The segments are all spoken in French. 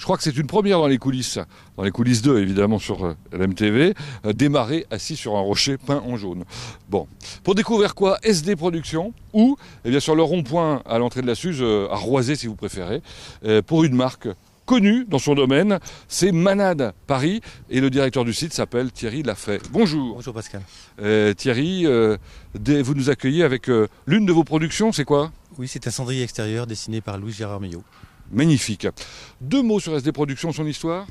crois que c'est une première dans les coulisses 2 évidemment sur l'MTV, démarrer assis sur un rocher peint en jaune. Bon, pour découvrir quoi, SD Productions, ou eh bien sur le rond-point à l'entrée de la Suze, à Roisey si vous préférez, pour une marque connu dans son domaine, c'est Manade Paris et le directeur du site s'appelle Thierry Lafay. Bonjour. Bonjour Pascal. Thierry, vous nous accueillez avec l'une de vos productions, c'est quoi? Oui, c'est un cendrier extérieur dessiné par Louis-Gérard Millot. Magnifique. 2 mots sur SD Productions, son histoire?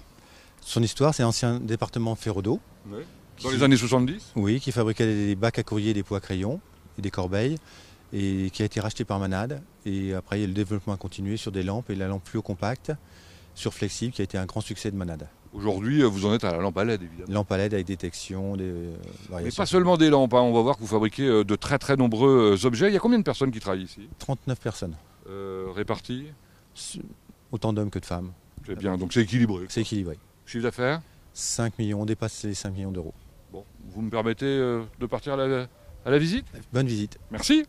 Son histoire, c'est l'ancien département Ferraudot. Oui. Dans les années 70? Oui, qui fabriquait des bacs à courrier, des pots à crayon et des corbeilles, et qui a été racheté par Manade. Et après, le développement a continué sur des lampes et la lampe fluo compacte sur flexible qui a été un grand succès de Manade. Aujourd'hui, vous en êtes à la lampe à LED, évidemment. Lampe à LED avec détection, des variations. Mais pas seulement des lampes, hein. On va voir que vous fabriquez de très très nombreux objets. Il y a combien de personnes qui travaillent ici? 39 personnes. Réparties? Autant d'hommes que de femmes. C'est bien, donc c'est équilibré. C'est équilibré. Chiffre d'affaires? 5 millions, on dépasse les 5 millions d'euros. Bon, vous me permettez de partir à la visite? Bonne visite. Merci.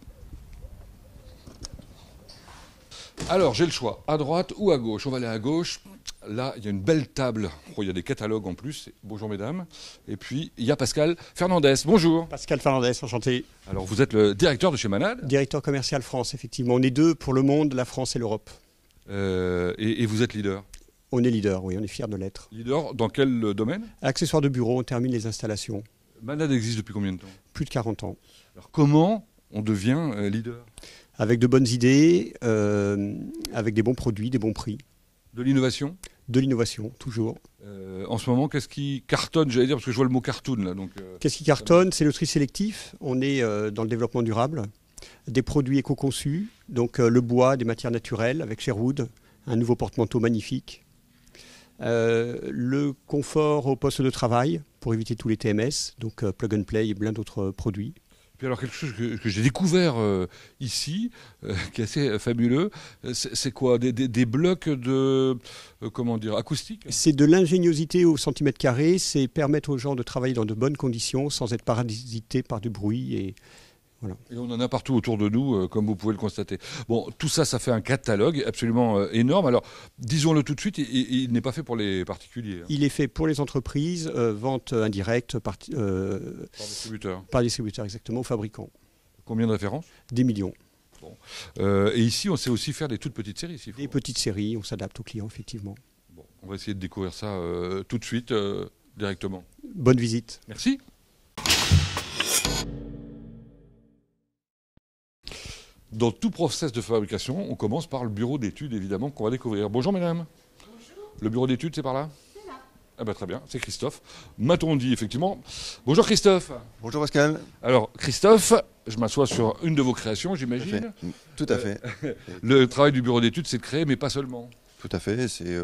Alors, j'ai le choix, à droite ou à gauche. On va aller à gauche. Là, il y a une belle table. Oh, il y a des catalogues en plus. Bonjour mesdames. Et puis, il y a Pascal Fernandez. Bonjour. Pascal Fernandez, enchanté. Alors, vous êtes le directeur de chez Manade? Directeur commercial France, effectivement. On est 2 pour le monde, la France et l'Europe. Et vous êtes leader? On est leader, oui, on est fiers de l'être. Leader dans quel domaine? Accessoires de bureau, on termine les installations. Manade existe depuis combien de temps? Plus de 40 ans. Alors, comment on devient leader? Avec de bonnes idées, avec des bons produits, des bons prix. De l'innovation? De l'innovation, toujours. En ce moment, qu'est-ce qui cartonne, j'allais dire, parce que je vois le mot cartoon là. Qu'est-ce qui cartonne? C'est le tri sélectif. On est dans le développement durable. Des produits éco-conçus, donc le bois, des matières naturelles avec Sherwood, un nouveau porte-manteau magnifique. Le confort au poste de travail pour éviter tous les TMS, donc plug and play et plein d'autres produits. Puis alors quelque chose que j'ai découvert ici, qui est assez fabuleux, c'est quoi? Des blocs de, comment dire, acoustiques? C'est de l'ingéniosité au centimètre carré, c'est permettre aux gens de travailler dans de bonnes conditions sans être parasités par du bruit. Et voilà. Et on en a partout autour de nous, comme vous pouvez le constater. Bon, tout ça, ça fait un catalogue absolument énorme. Alors, disons-le tout de suite, il n'est pas fait pour les particuliers. Hein. Il est fait pour les entreprises, vente indirecte par distributeur. Par distributeur, exactement, aux fabricants. Combien de références? Des millions. Bon. Et ici, on sait aussi faire des toutes petites séries. Des petites séries, on s'adapte aux clients, effectivement. Bon, on va essayer de découvrir ça tout de suite, directement. Bonne visite. Merci. Dans tout process de fabrication, on commence par le bureau d'études, évidemment, qu'on va découvrir. Bonjour, mesdames. Bonjour. Le bureau d'études, c'est par là? C'est là. Ah ben, très bien, c'est Christophe. M'a-t-on dit, effectivement. Bonjour, Christophe. Bonjour, Pascal. Alors, Christophe, je m'assois sur une de vos créations, j'imagine. Tout à fait. Le travail du bureau d'études, c'est de créer, mais pas seulement. Tout à fait, c'est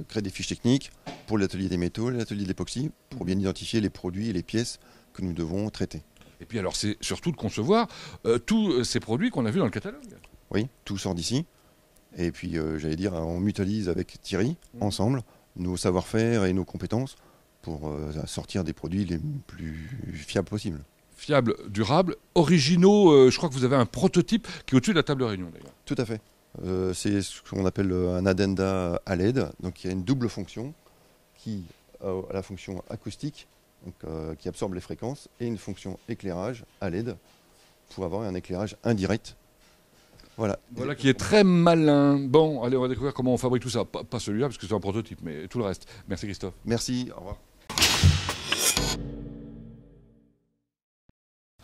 créer des fiches techniques pour l'atelier des métaux, l'atelier d'époxy, pour bien identifier les produits et les pièces que nous devons traiter. Et puis alors, c'est surtout de concevoir tous ces produits qu'on a vus dans le catalogue. Oui, tout sort d'ici. Et puis, j'allais dire, on mutualise avec Thierry, ensemble, nos savoir-faire et nos compétences pour sortir des produits les plus fiables possibles. Fiables, durables, originaux. Je crois que vous avez un prototype qui est au-dessus de la table de réunion, d'ailleurs. Tout à fait. C'est ce qu'on appelle un addenda à LED. Donc, il y a une double fonction qui a la fonction acoustique, donc, qui absorbe les fréquences, et une fonction éclairage à LED pour avoir un éclairage indirect. Voilà qui est très malin. Bon, allez, on va découvrir comment on fabrique tout ça. Pas celui-là, parce que c'est un prototype, mais tout le reste. Merci Christophe. Merci, au revoir.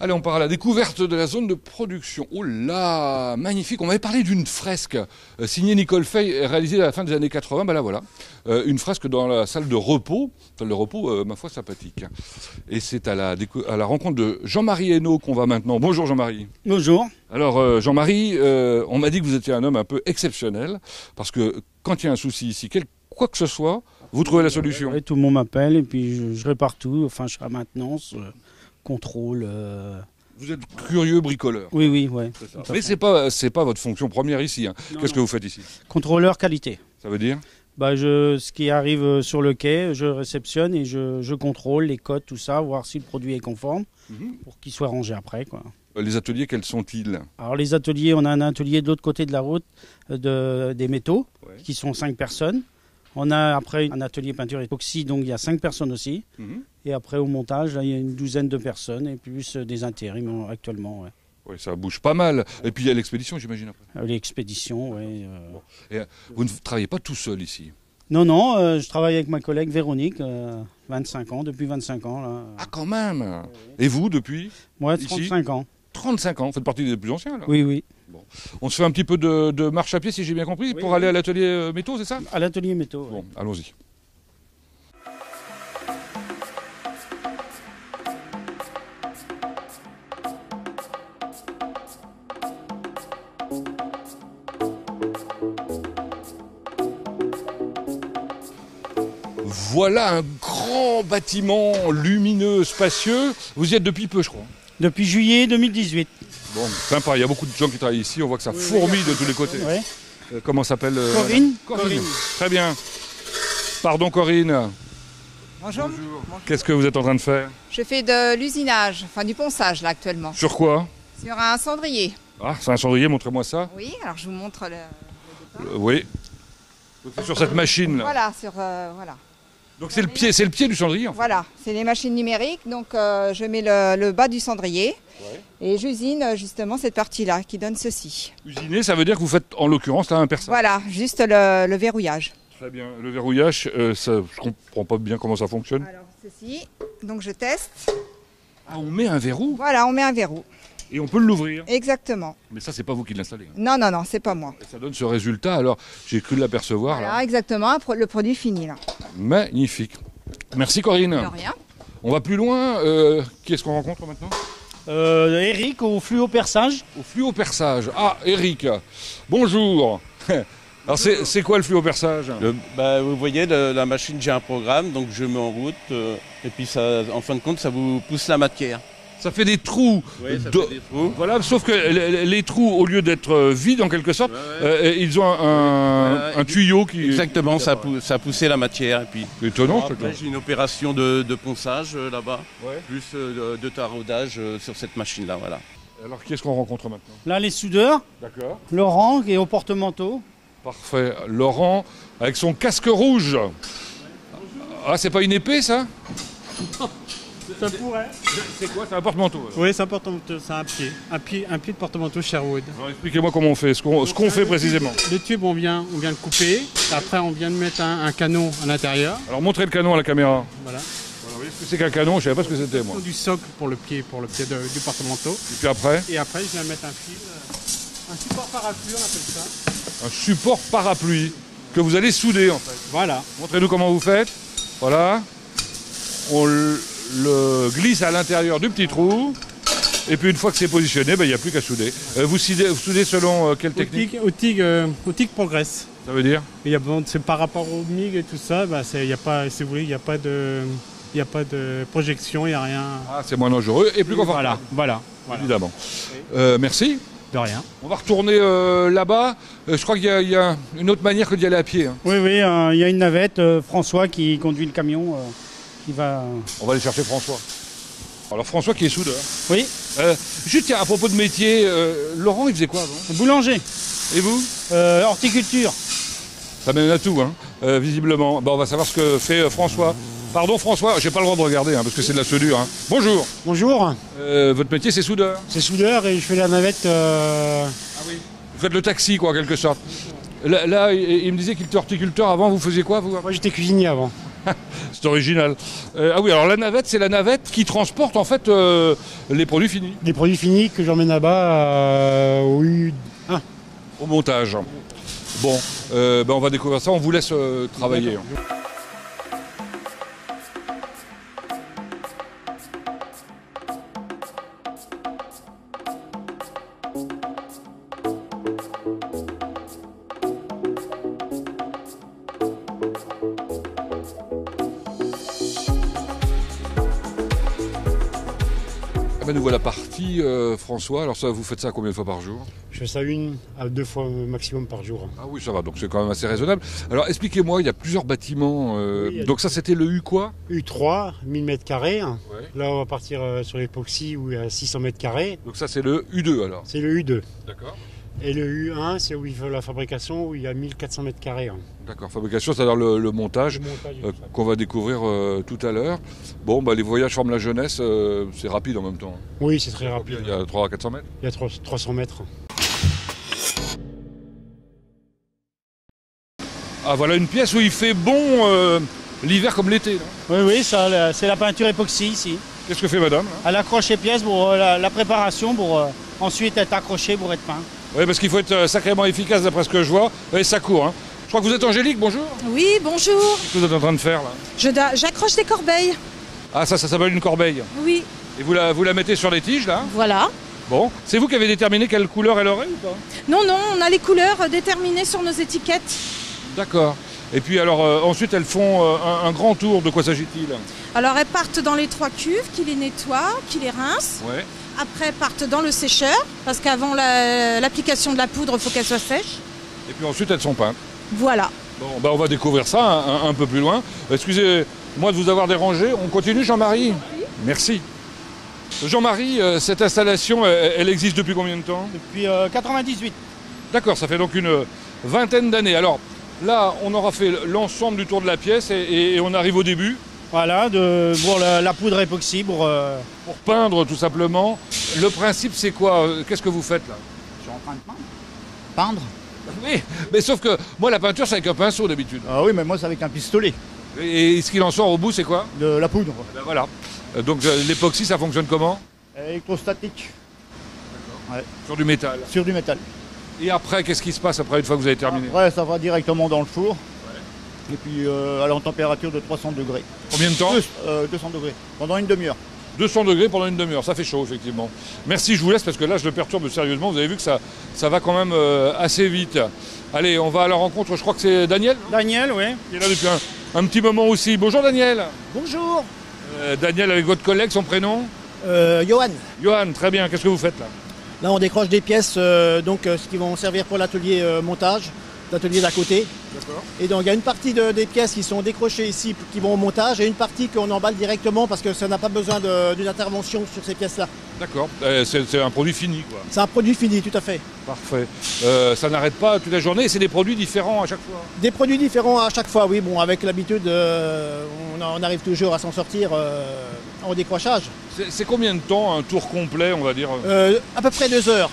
Allez, on part à la découverte de la zone de production. Oh là, magnifique. On m'avait parlé d'une fresque signée Nicole Fay, réalisée à la fin des années 80. Ben là, voilà. Une fresque dans la salle de repos. Salle de repos, ma foi, sympathique. Et c'est à la rencontre de Jean-Marie Hainaut qu'on va maintenant. Bonjour Jean-Marie. Bonjour. Alors Jean-Marie, on m'a dit que vous étiez un homme un peu exceptionnel. Parce que quand il y a un souci ici, quoi que ce soit, vous trouvez la solution. Tout le monde m'appelle et puis je répare tout. Enfin, je suis à maintenance. Contrôle. Vous êtes curieux bricoleur. Oui, ouais. Mais c'est pas votre fonction première ici. Hein. Qu'est-ce que vous faites ici? Contrôleur qualité. Ça veut dire? Ce qui arrive sur le quai, je réceptionne et je contrôle les codes, tout ça, voir si le produit est conforme pour qu'il soit rangé après, quoi. Les ateliers, quels sont-ils? Alors les ateliers, on a un atelier de l'autre côté de la route des métaux, qui sont 5 personnes. On a après un atelier peinture époxy, donc il y a 5 personnes aussi. Et après au montage, là, il y a une douzaine de personnes et plus des intérims actuellement. Ouais. Oui, ça bouge pas mal. Et puis il y a l'expédition, j'imagine. Après. L'expédition, oui. Et vous ne travaillez pas tout seul ici? Non, je travaille avec ma collègue Véronique, 25 ans, depuis 25 ans. Là. Ah, quand même. Et vous, depuis? Moi, 35 ans. 35 ans, vous faites partie des plus anciens, là? Oui. Bon. On se fait un petit peu de marche à pied, si j'ai bien compris, pour aller à l'atelier métaux, c'est ça? À l'atelier métaux. Bon, allons-y. Voilà un grand bâtiment lumineux, spacieux. Vous y êtes depuis peu, je crois. Depuis juillet 2018. Bon, sympa, il y a beaucoup de gens qui travaillent ici, on voit que ça fourmille de tous les côtés. Ouais. Comment s'appelle Corinne. Corinne. Très bien. Pardon Corinne. Bonjour. Qu'est-ce que vous êtes en train de faire? Je fais de l'usinage, enfin du ponçage là actuellement. Sur quoi? Sur un cendrier. Ah, c'est un cendrier, montrez-moi ça. Oui, alors je vous montre le Oui. Donc c'est sur cette machine là. Voilà, sur voilà. Donc c'est le pied du cendrier en fait. Voilà, c'est les machines numériques, donc je mets le bas du cendrier et j'usine justement cette partie-là qui donne ceci. Usiner, ça veut dire que vous faites en l'occurrence là un perçage. Voilà, juste le verrouillage. Très bien. Le verrouillage, je comprends pas bien comment ça fonctionne. Alors ceci, donc je teste. Ah, on met un verrou Voilà, on met un verrou. et on peut l'ouvrir. Exactement. Mais ça, c'est pas vous qui l'installez. Hein. Non, c'est pas moi. Et ça donne ce résultat. Alors, j'ai cru l'apercevoir. Voilà, Là. exactement, le produit fini là. Magnifique. Merci Corinne. De rien. On va plus loin. Qui est-ce qu'on rencontre maintenant? Eric au fluo-perçage. Au fluo-perçage. Ah, Eric. Bonjour. Alors, c'est quoi le fluo-perçage? Vous voyez, la machine, j'ai un programme, donc je mets en route, et puis ça, en fin de compte, ça vous pousse la matière. Ça fait des trous. Oui, ça fait des trous. Voilà, sauf que les trous, au lieu d'être vides en quelque sorte, ils ont un tuyau qui... Exactement, ça a poussé la matière. Et puis, C'est étonnant. après, j'ai une opération de ponçage là-bas, plus de taraudage sur cette machine-là. Voilà. Alors, qui est-ce qu'on rencontre maintenant? Là, les soudeurs. D'accord. Laurent qui est au porte-manteau. Parfait. Laurent, avec son casque rouge. Ah, c'est pas une épée, ça? Ça pourrait. C'est quoi? C'est un porte-manteau. Oui, c'est un porte-manteau, c'est un pied. Un pied de porte-manteau Sherwood. Alors, expliquez-moi comment on fait, ce qu'on fait précisément. Le tube, on vient le couper. Après, on vient de mettre un canon à l'intérieur. Alors, montrez le canon à la caméra. Voilà. Vous voyez ce que c'est qu'un canon? Je savais pas ce que c'était, moi. Du socle pour le pied du porte-manteau. Et puis après, Et après, je viens mettre un fil. Un support parapluie, on appelle ça. un support parapluie que vous allez souder, en fait. Voilà. Montrez-nous comment vous faites. Voilà. On le glisse à l'intérieur du petit trou. Et puis une fois que c'est positionné, il n'y a plus qu'à souder. Vous soudez selon quelle technique? Au TIG progresse. Ça veut dire? C'est par rapport au MIG et tout ça, il n'y a pas, si vous voulez, il n'y a pas de projection, il n'y a rien. Ah, c'est moins dangereux et plus confortable. Voilà. Évidemment. Merci. De rien. On va retourner là-bas. Je crois qu'il y a une autre manière que d'y aller à pied. Hein. Oui, il y a une navette. François qui conduit le camion. Qui va... On va aller chercher François. Alors François qui est soudeur. Oui. Juste tiens, à propos de métier, Laurent il faisait quoi avant? Boulanger. Et vous? Horticulture. Ça mène à tout, hein, visiblement. Bon, on va savoir ce que fait François. Pardon François, j'ai pas le droit de regarder parce que c'est de la soudure. Hein. Bonjour. Bonjour, Votre métier c'est soudeur? c'est soudeur et je fais la navette. Vous faites le taxi quoi en quelque sorte. Là, il me disait qu'il était horticulteur avant, vous faisiez quoi vous? Moi j'étais cuisinier avant. C'est original. Ah oui, alors la navette, c'est la navette qui transporte en fait les produits finis. Des produits finis que j'emmène là-bas Au montage. Bon, on va découvrir ça, on vous laisse travailler. Nous voilà partis, François. Alors ça, vous faites ça combien de fois par jour? Je fais ça 1 à 2 fois maximum par jour. Ah oui, ça va, donc c'est quand même assez raisonnable. Alors expliquez-moi, il y a plusieurs bâtiments. Donc ça, c'était le U quoi? U3, 1000 m². Ouais. Là on va partir sur l'époxy où il y a 600 m². Donc ça, c'est le U2 alors? C'est le U2. D'accord. Et le U1, c'est où il fait la fabrication, où il y a 1400 mètres carrés. Hein. D'accord, fabrication, c'est-à-dire le montage, Le montage et tout ça. qu'on va découvrir tout à l'heure. Bon, les voyages forment la jeunesse, c'est rapide en même temps. Oui, c'est très rapide. Il y a 300 à 400 mètres. Il y a 300 mètres. Ah, voilà une pièce où il fait bon l'hiver comme l'été. Là. Oui, oui, ça, c'est la peinture époxy ici. Qu'est-ce que fait madame là? Elle accroche les pièces pour la préparation, pour ensuite être accrochée pour être peint. Oui, parce qu'il faut être sacrément efficace d'après ce que je vois. Et ça court. Hein. Je crois que vous êtes Angélique, bonjour. Oui, bonjour. Qu'est-ce que vous êtes en train de faire là? J'accroche des corbeilles. Ah, ça s'appelle une corbeille. Oui. Et vous la mettez sur les tiges là? Voilà. Bon, c'est vous qui avez déterminé quelle couleur elle aurait ou pas? Non, non, on a les couleurs déterminées sur nos étiquettes. D'accord. Et puis alors ensuite elles font un grand tour. De quoi s'agit-il? Alors elles partent dans les 3 cuves, qui les nettoient, qui les rincent. Ouais. Après elles partent dans le sécheur, parce qu'avant l'application de la poudre, il faut qu'elle soit sèche. Et puis ensuite elles sont peintes. Voilà. Bon, on va découvrir ça un peu plus loin. Excusez-moi de vous avoir dérangé. On continue, Jean-Marie? Merci. Jean-Marie, cette installation, elle existe depuis combien de temps? Depuis 98. D'accord, ça fait donc une vingtaine d'années. Alors là, on aura fait l'ensemble du tour de la pièce et on arrive au début. Voilà, pour la poudre époxy, pour peindre tout simplement. Le principe, c'est quoi? Qu'est-ce que vous faites là? Je suis en train de peindre. Peindre? Oui, mais sauf que moi, la peinture, c'est avec un pinceau d'habitude. Ah oui, mais moi, c'est avec un pistolet. Et ce qu'il en sort au bout, c'est quoi? De la poudre. Ben voilà. Donc l'époxy, ça fonctionne comment? Électrostatique. Ouais. Sur du métal. Sur du métal. Et après, qu'est-ce qui se passe après, une fois que vous avez terminé? Après, ça va directement dans le four. Ouais. Et puis à la température de 300 degrés. Combien de temps? 200 degrés. Pendant une demi-heure. 200 degrés pendant une demi-heure, ça fait chaud effectivement. Merci, je vous laisse parce que là je le perturbe sérieusement. Vous avez vu que ça va quand même assez vite. Allez, on va à la rencontre, je crois que c'est Daniel. Daniel, oui. Il est là depuis un petit moment aussi. Bonjour Daniel. Bonjour. Daniel avec votre collègue, son prénom? Johan. Johan, très bien. Qu'est-ce que vous faites là? Là on décroche des pièces ce qui vont servir pour l'atelier montage, l'atelier d'à côté. D'accord. Et donc il y a une partie des pièces qui sont décrochées ici qui vont au montage et une partie qu'on emballe directement parce que ça n'a pas besoin d'une intervention sur ces pièces-là. D'accord. C'est un produit fini quoi. C'est un produit fini, tout à fait. Parfait. Ça n'arrête pas toute la journée et c'est des produits différents à chaque fois? Des produits différents à chaque fois, oui. Bon, avec l'habitude, on arrive toujours à s'en sortir en décrochage. C'est combien de temps un tour complet, on va dire? À peu près 2 heures.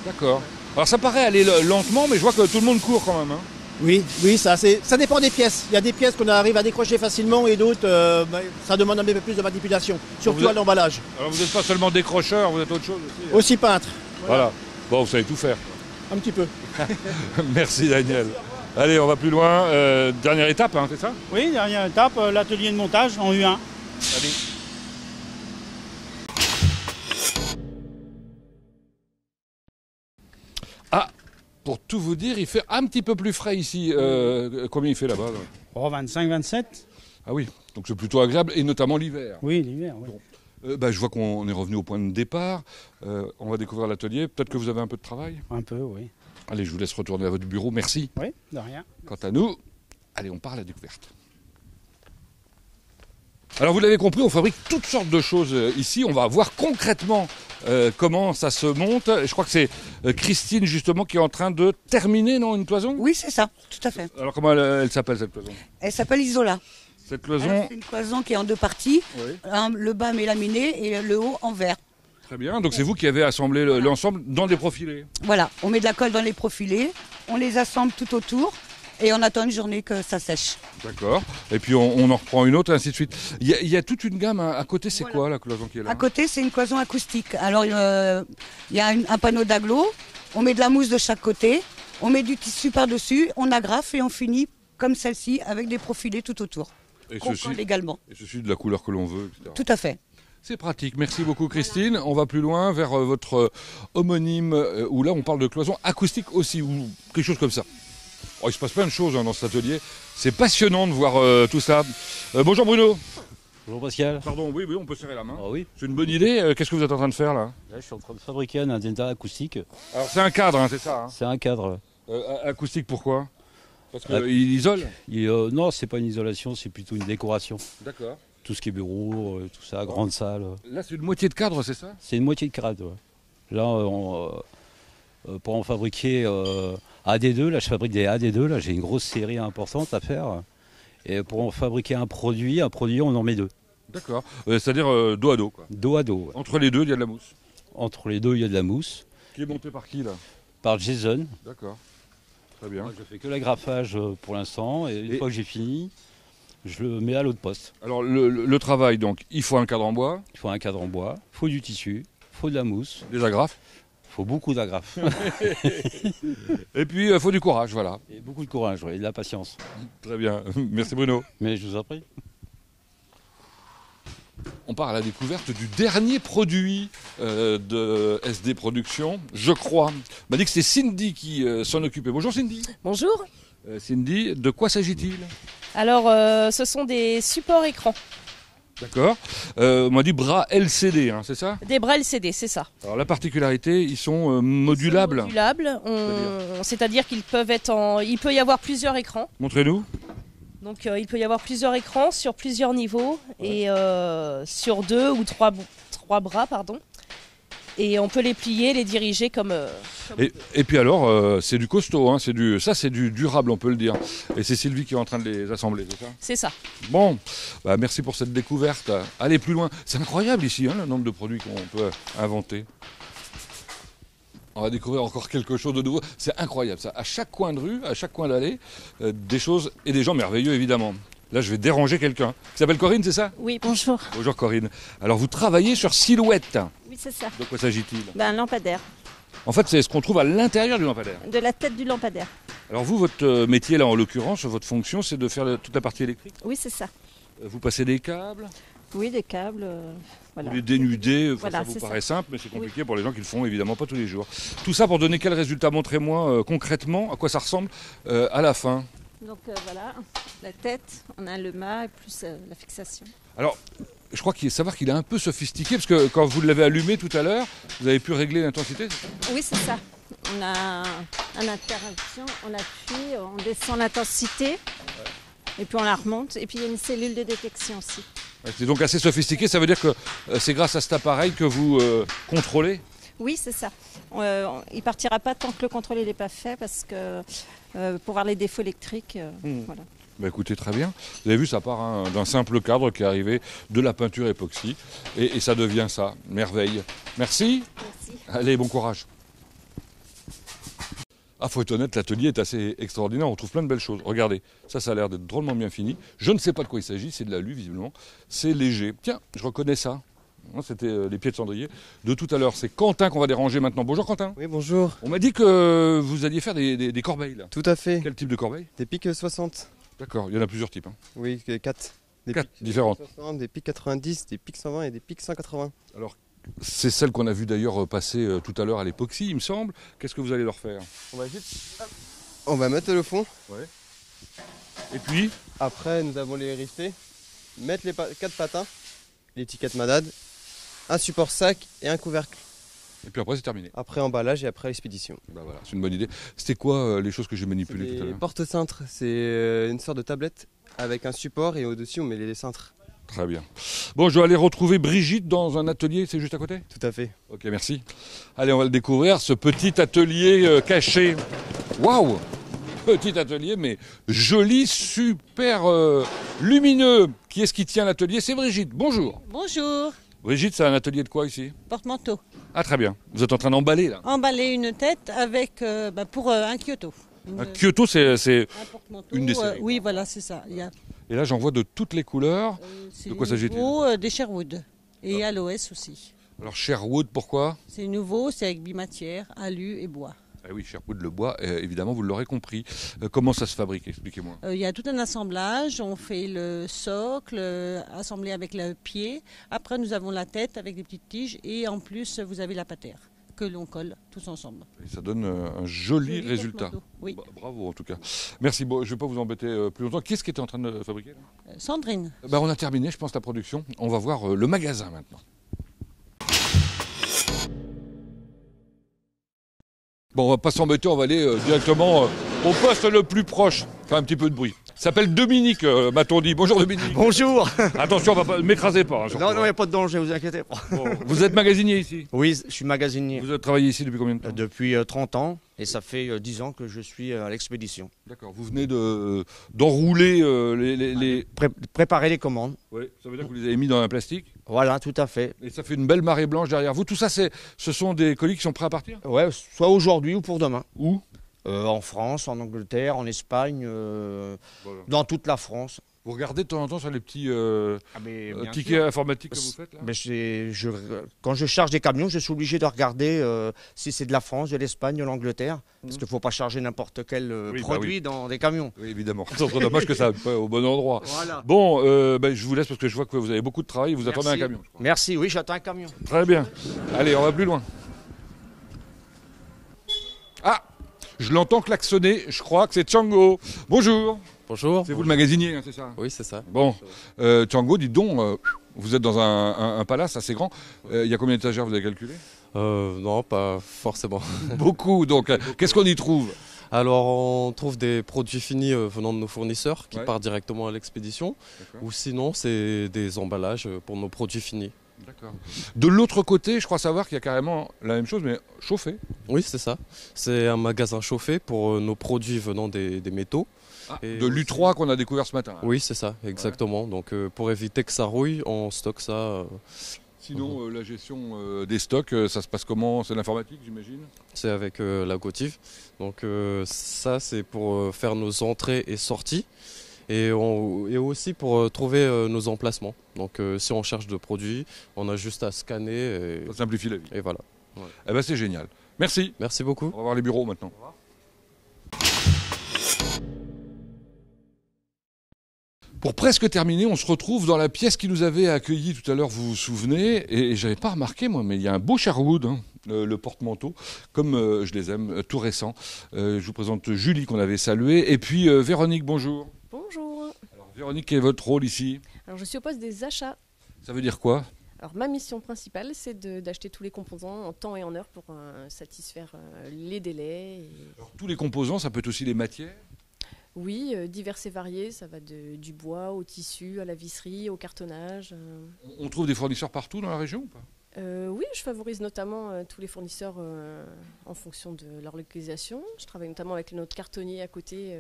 D'accord. Alors ça paraît aller lentement, mais je vois que tout le monde court quand même. Hein. Oui, ça dépend des pièces. Il y a des pièces qu'on arrive à décrocher facilement et d'autres, ça demande un peu plus de manipulation, surtout à l'emballage. Alors vous n'êtes pas seulement décrocheur, vous êtes autre chose aussi? Aussi peintre. Voilà. Bon, vous savez tout faire. Un petit peu. Merci Daniel. Allez, on va plus loin. Dernière étape, hein, c'est ça? Oui, dernière étape, l'atelier de montage en U1. Allez. Ah, pour tout vous dire, il fait un petit peu plus frais ici. Combien il fait là-bas là? Oh, 25, 27. Ah oui, donc c'est plutôt agréable, et notamment l'hiver. Oui, l'hiver, oui. Bon. Je vois qu'on est revenu au point de départ. On va découvrir l'atelier. Peut-être que vous avez un peu de travail? Un peu, oui. Allez, je vous laisse retourner à votre bureau. Merci. Oui, de rien. Quant à nous, allez, on part à la découverte. Alors vous l'avez compris, on fabrique toutes sortes de choses ici. On va voir concrètement comment ça se monte. Je crois que c'est Christine justement qui est en train de terminer, non, une cloison? Oui, c'est ça, tout à fait. Alors comment elle s'appelle cette cloison? Elle s'appelle Isola. Cette cloison? C'est une cloison qui est en 2 parties. Oui. Le bas mélaminé et le haut en verre. Très bien, donc c'est vous qui avez assemblé l'ensemble dans des profilés? Voilà, on met de la colle dans les profilés, on les assemble tout autour. Et on attend une journée que ça sèche. D'accord. Et puis on en reprend une autre, et ainsi de suite. Il y a toute une gamme. À côté, c'est quoi la cloison qui est là? À côté, c'est une cloison acoustique. Alors, il y a un panneau d'agglo. On met de la mousse de chaque côté. On met du tissu par-dessus. On agrafe et on finit comme celle-ci avec des profilés tout autour. Et ceci également. Et ceci de la couleur que l'on veut, etc. Tout à fait. C'est pratique. Merci beaucoup, Christine. On va plus loin vers votre homonyme, où là, on parle de cloison acoustique aussi, ou quelque chose comme ça. Oh, il se passe plein de choses dans cet atelier. C'est passionnant de voir tout ça. Bonjour Bruno. Bonjour Pascal. Pardon, oui, on peut serrer la main. Ah oui. C'est une bonne idée. Qu'est-ce que vous êtes en train de faire là? Là, je suis en train de fabriquer un addenda acoustique. Alors c'est un cadre, hein, c'est ça? Hein. C'est un cadre. Acoustique pourquoi? Parce qu'il isole? Non, c'est pas une isolation, c'est plutôt une décoration. D'accord. Tout ce qui est bureau, tout ça, grande salle. Là, c'est une moitié de cadre, c'est ça? C'est une moitié de cadre. Ouais. Là, Pour en fabriquer AD2, là je fabrique des AD2, là j'ai une grosse série importante à faire. Et pour en fabriquer un produit on en met 2. D'accord. C'est-à-dire dos à dos, quoi. Dos à dos. Ouais. Entre les deux, il y a de la mousse. Entre les deux, il y a de la mousse. Qui est montée par qui, là? Par Jason. D'accord. Très bien. Moi, je fais que l'agrafage pour l'instant. Et une fois que j'ai fini, je le mets à l'autre poste. Alors, le travail, donc, il faut un cadre en bois. Il faut un cadre en bois, il faut du tissu, il faut de la mousse. Des agrafes. Il faut beaucoup d'agrafes. Et puis, il faut du courage, voilà. Et beaucoup de courage, et de la patience. Très bien. Merci Bruno. Mais je vous en prie. On part à la découverte du dernier produit de SD Productions, je crois. On m'a dit que c'est Cindy qui s'en occupait. Bonjour Cindy. Bonjour. Cindy, de quoi s'agit-il? Alors, ce sont des supports écrans. D'accord. On m'a dit bras LCD, hein, c'est ça? Des bras LCD, c'est ça. Alors la particularité, ils sont modulables. Ils sont modulables, c'est-à-dire qu'ils peuvent être il peut y avoir plusieurs écrans. Montrez-nous. Donc il peut y avoir plusieurs écrans sur plusieurs niveaux et sur 2 ou 3 bras, pardon. Et on peut les plier, les diriger comme... Et puis alors, c'est du costaud, hein, c'est du durable, on peut le dire. Et c'est Sylvie qui est en train de les assembler, c'est ça? C'est ça. Bon, bah, merci pour cette découverte. Allez plus loin. C'est incroyable ici, hein, le nombre de produits qu'on peut inventer. On va découvrir encore quelque chose de nouveau. C'est incroyable ça. À chaque coin de rue, à chaque coin d'allée, des choses et des gens merveilleux évidemment. Là, je vais déranger quelqu'un. Qui s'appelle Corinne, c'est ça? Oui, bonjour. Bonjour Corinne. Alors, vous travaillez sur Silhouette. Oui, c'est ça. De quoi s'agit-il? Un lampadaire. En fait, c'est ce qu'on trouve à l'intérieur du lampadaire. De la tête du lampadaire. Alors vous, votre métier là, en l'occurrence, votre fonction, c'est de faire toute la partie électrique? Oui, c'est ça. Vous passez des câbles? Oui, des câbles. Voilà. Vous les dénudez, voilà, ça vous paraît ça. simple, mais c'est compliqué pour les gens qui le font évidemment pas tous les jours. Tout ça pour donner quel résultat? Montrez-moi concrètement à quoi ça ressemble à la fin. Donc voilà, la tête, on a le mât et plus la fixation. Alors, je crois qu'il faut savoir qu'il est un peu sophistiqué, parce que quand vous l'avez allumé tout à l'heure, vous avez pu régler l'intensité? Oui, c'est ça. On a une interaction, on appuie, on descend l'intensité, et puis on la remonte, et puis il y a une cellule de détection aussi. C'est donc assez sophistiqué, ça veut dire que c'est grâce à cet appareil que vous contrôlez? Oui, c'est ça. Il ne partira pas tant que le contrôle n'est pas fait, parce que pour voir les défauts électriques, voilà. Bah écoutez, très bien. Vous avez vu, ça part d'un simple cadre qui est arrivé de la peinture époxy, et ça devient ça. Merveille. Merci. Merci. Allez, bon courage. Ah, faut être honnête, l'atelier est assez extraordinaire, on trouve plein de belles choses. Regardez, ça a l'air d'être drôlement bien fini. Je ne sais pas de quoi il s'agit, c'est de l'alu visiblement. C'est léger. Tiens, je reconnais ça. C'était les pieds de cendrier de tout à l'heure. C'est Quentin qu'on va déranger maintenant. Bonjour Quentin. Oui, bonjour. On m'a dit que vous alliez faire des corbeilles là. Tout à fait. Quel type de corbeille? Des pics 60. D'accord, il y en a plusieurs types. Hein. Oui, 4. Des 4 pics différentes. 60, des pics 90, des pics 120 et des pics 180. Alors, c'est celle qu'on a vu d'ailleurs passer tout à l'heure à l'époxy, il me semble. Qu'est-ce que vous allez leur faire? On va mettre le fond. Ouais. Et puis après, nous avons les rifter, mettre les 4 patins, l'étiquette Manade, un support sac et un couvercle. Et puis après, c'est terminé. Après emballage et après expédition. Bah voilà, c'est une bonne idée. C'était quoi les choses que j'ai manipulées tout à l'heure? Les porte-cintres, c'est une sorte de tablette avec un support et au-dessus on met les cintres. Très bien. Bon, je dois aller retrouver Brigitte dans un atelier, c'est juste à côté? Tout à fait. Ok, merci. Allez, on va le découvrir, ce petit atelier caché. Waouh! Petit atelier, mais joli, super lumineux. Qui est-ce qui tient l'atelier? C'est Brigitte. Bonjour. Bonjour. Brigitte, c'est un atelier de quoi ici? Porte-manteau. Ah, très bien. Vous êtes en train d'emballer là? Emballer une tête avec pour un Kyoto. Un Kyoto, c'est une des séries. Oui, voilà, c'est ça. Et là, j'en vois de toutes les couleurs. De quoi s'agit-il? Des Sherwood et Aloès aussi. Alors Sherwood, pourquoi? C'est nouveau, c'est avec bimatière, alu et bois. Ah oui, Sherwood, le bois, évidemment, vous l'aurez compris. Comment ça se fabrique? Expliquez-moi. Il y a tout un assemblage. On fait le socle, assemblé avec le pied. Après, nous avons la tête avec des petites tiges. Et en plus, vous avez la patère que l'on colle tous ensemble. Et ça donne un joli résultat. Oui. Bah, bravo, en tout cas. Merci. Bon, je ne vais pas vous embêter plus longtemps. Qu'est-ce qui était en train de fabriquer là? Sandrine. Bah, on a terminé, je pense, la production. On va voir le magasin maintenant. Bon, on va pas s'embêter, on va aller directement au poste le plus proche. Faire un petit peu de bruit. S'appelle Dominique, m'a-t-on dit. Bonjour Dominique. Bonjour. Attention, m'écrasez pas. Hein, non, il n'y a pas de danger, vous inquiétez pas. Bon, vous êtes magasinier ici? Oui, je suis magasinier. Vous avez travaillé ici depuis combien de temps? Depuis 30 ans, et ça fait 10 ans que je suis à l'expédition. D'accord, vous venez d'enrouler les... Préparer les commandes. Oui, ça veut dire que vous les avez mis dans un plastique? Voilà, tout à fait. Et ça fait une belle marée blanche derrière vous. Tout ça, ce sont des colis qui sont prêts à partir? Ouais, soit aujourd'hui ou pour demain. Où? En France, en Angleterre, en Espagne, dans toute la France. Vous regardez de temps en temps sur les petits tickets sûr. informatiques que vous faites là? Quand je charge des camions, je suis obligé de regarder si c'est de la France, de l'Espagne, de l'Angleterre. Parce qu'il ne faut pas charger n'importe quel produit dans des camions. Oui, évidemment. C'est trop dommage que ça ne pas au bon endroit. Voilà. Bon, je vous laisse parce que je vois que vous avez beaucoup de travail. Vous attendez un camion. Je crois. Merci, oui, j'attends un camion. Très bien. Allez, on va plus loin. Ah! Je l'entends klaxonner, je crois que c'est Django. Bonjour. Bonjour. C'est vous le magasinier, hein, c'est ça? Oui, c'est ça. Bon, Django, dites donc, vous êtes dans un palace assez grand. Il y a combien d'étagères, vous avez calculé? Non, pas forcément. Beaucoup, donc qu'est-ce qu'on y trouve? Alors, on trouve des produits finis venant de nos fournisseurs qui partent directement à l'expédition. Ou sinon, c'est des emballages pour nos produits finis. D'accord. De l'autre côté, je crois savoir qu'il y a carrément la même chose, mais chauffé. Oui, c'est ça. C'est un magasin chauffé pour nos produits venant des métaux. De l'U3 qu'on a découvert ce matin. Oui, c'est ça, exactement. Donc, pour éviter que ça rouille, on stocke ça. Sinon, la gestion des stocks, ça se passe comment? C'est l'informatique, j'imagine? C'est avec la Gotive. Donc, ça, c'est pour faire nos entrées et sorties. Et aussi pour trouver nos emplacements. Donc si on cherche de produits, on a juste à scanner. Ça simplifie la vie. Et voilà. Ouais. Eh ben, c'est génial. Merci. Merci beaucoup. On va voir les bureaux maintenant. Pour presque terminer, on se retrouve dans la pièce qui nous avait accueillis tout à l'heure, vous vous souvenez, et j'avais pas remarqué moi, mais il y a un beau Sherwood, hein, le porte-manteau, comme je les aime, tout récent. Je vous présente Julie qu'on avait saluée, et puis Véronique, bonjour. Bonjour. Alors Véronique, quel est votre rôle ici? Alors je suis au poste des achats. Ça veut dire quoi? Alors ma mission principale, c'est d'acheter tous les composants en temps et en heure pour satisfaire les délais. Alors, tous les composants, ça peut être aussi les matières? Oui, divers et variés, ça va du bois au tissu, à la visserie, au cartonnage. On trouve des fournisseurs partout dans la région ou pas? Oui, je favorise notamment tous les fournisseurs en fonction de leur localisation. Je travaille notamment avec notre cartonnier à côté,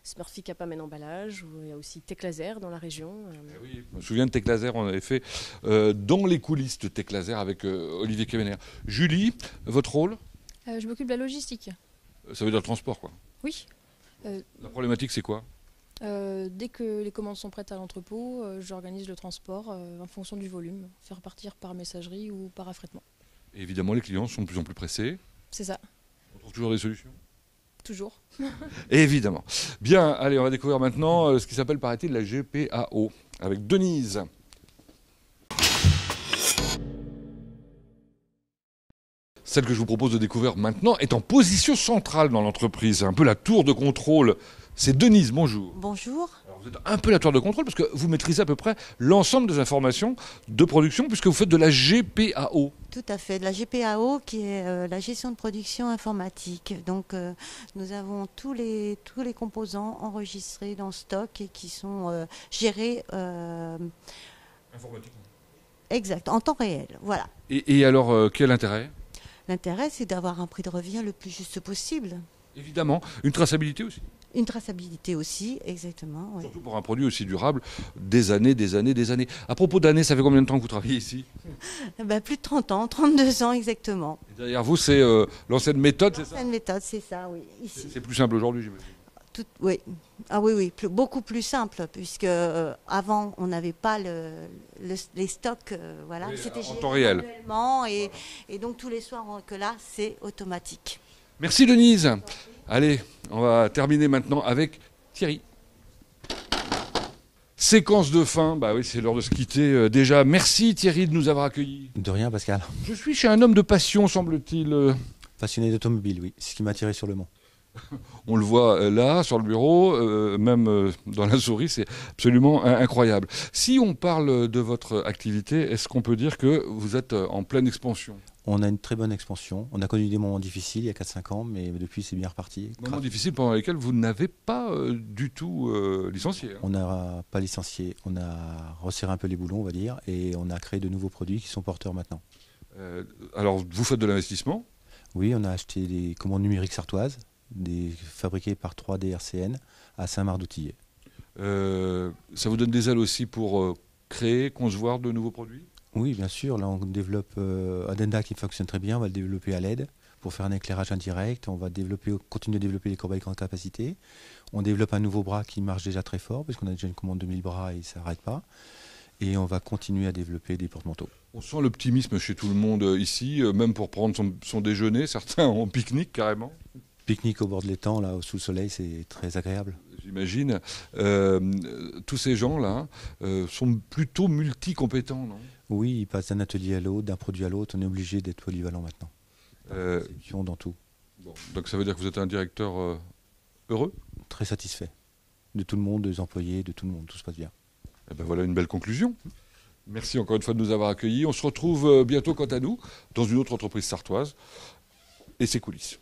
Smurfy Capamen Emballage, où il y a aussi Tech Laser dans la région. Oui, je me souviens de Tech Laser, on avait fait dans les coulisses de Tech Laser avec Olivier Kemener. Julie, votre rôle? Je m'occupe de la logistique. Ça veut dire le transport, quoi. Oui. La problématique, c'est quoi? Dès que les commandes sont prêtes à l'entrepôt, j'organise le transport en fonction du volume, faire partir par messagerie ou par affrètement. Et évidemment, les clients sont de plus en plus pressés. C'est ça. On trouve toujours des solutions? Toujours. Évidemment. Bien, allez, on va découvrir maintenant ce qui s'appelle, paraît-il, la GPAO, avec Denise. Celle que je vous propose de découvrir maintenant est en position centrale dans l'entreprise, un peu la tour de contrôle. C'est Denise, bonjour. Bonjour. Alors vous êtes un peu la tour de contrôle parce que vous maîtrisez à peu près l'ensemble des informations de production puisque vous faites de la GPAO. Tout à fait, de la GPAO qui est la gestion de production informatique. Donc nous avons tous les composants enregistrés dans stock et qui sont gérés informatiquement. Exact, en temps réel, voilà. Et alors, quel intérêt? L'intérêt, c'est d'avoir un prix de revient le plus juste possible. Évidemment. Une traçabilité aussi? Une traçabilité aussi, exactement. Oui. Surtout pour un produit aussi durable, des années, des années, des années. À propos d'années, ça fait combien de temps que vous travaillez ici? Plus de 30 ans, 32 ans exactement. Et derrière vous, c'est l'ancienne méthode, c'est ça? L'ancienne méthode, c'est ça, oui. C'est plus simple aujourd'hui, j'imagine. Oui, ah oui, beaucoup plus simple, puisque avant on n'avait pas les stocks, voilà, oui, c'était en temps réel. Et donc tous les soirs que là c'est automatique. Merci Denise. Allez, on va terminer maintenant avec Thierry. Séquence de fin, bah oui, c'est l'heure de se quitter déjà. Merci Thierry de nous avoir accueillis. De rien Pascal. Je suis chez un homme de passion, semble-t-il. Passionné d'automobile, oui, c'est ce qui m'a attiré sur le Mans. On le voit là, sur le bureau, même dans la souris, c'est absolument incroyable. Si on parle de votre activité, est-ce qu'on peut dire que vous êtes en pleine expansion? On a une très bonne expansion. On a connu des moments difficiles il y a 4-5 ans, mais depuis c'est bien reparti. Moments difficiles pendant lesquels vous n'avez pas du tout licencié. On n'a pas licencié, on a resserré un peu les boulons, on va dire, et on a créé de nouveaux produits qui sont porteurs maintenant. Alors vous faites de l'investissement? Oui, on a acheté des commandes numériques sartoises, fabriquées par 3D RCN à Saint-Marc-d'Outillet. Ça vous donne des ailes aussi pour créer, concevoir de nouveaux produits? Oui, bien sûr. Là, on développe Addenda qui fonctionne très bien. On va le développer à LED pour faire un éclairage indirect. On va continuer de développer les corbeilles grande capacité. On développe un nouveau bras qui marche déjà très fort, parce qu'on a déjà une commande de 1000 bras et ça n'arrête pas. Et on va continuer à développer des porte-manteaux. On sent l'optimisme chez tout le monde ici, même pour prendre son déjeuner, certains en pique-nique carrément. Pique-nique au bord de l'étang, là, sous le soleil, c'est très agréable. J'imagine. Tous ces gens-là sont plutôt multi-compétents, non? Oui, ils passent d'un atelier à l'autre, d'un produit à l'autre. On est obligé d'être polyvalent maintenant. Dans tout. Bon, donc ça veut dire que vous êtes un directeur heureux? Très satisfait. De tout le monde, des employés, de tout le monde. Tout se passe bien. Et ben voilà une belle conclusion. Merci encore une fois de nous avoir accueillis. On se retrouve bientôt, quant à nous, dans une autre entreprise sartoise et ses coulisses.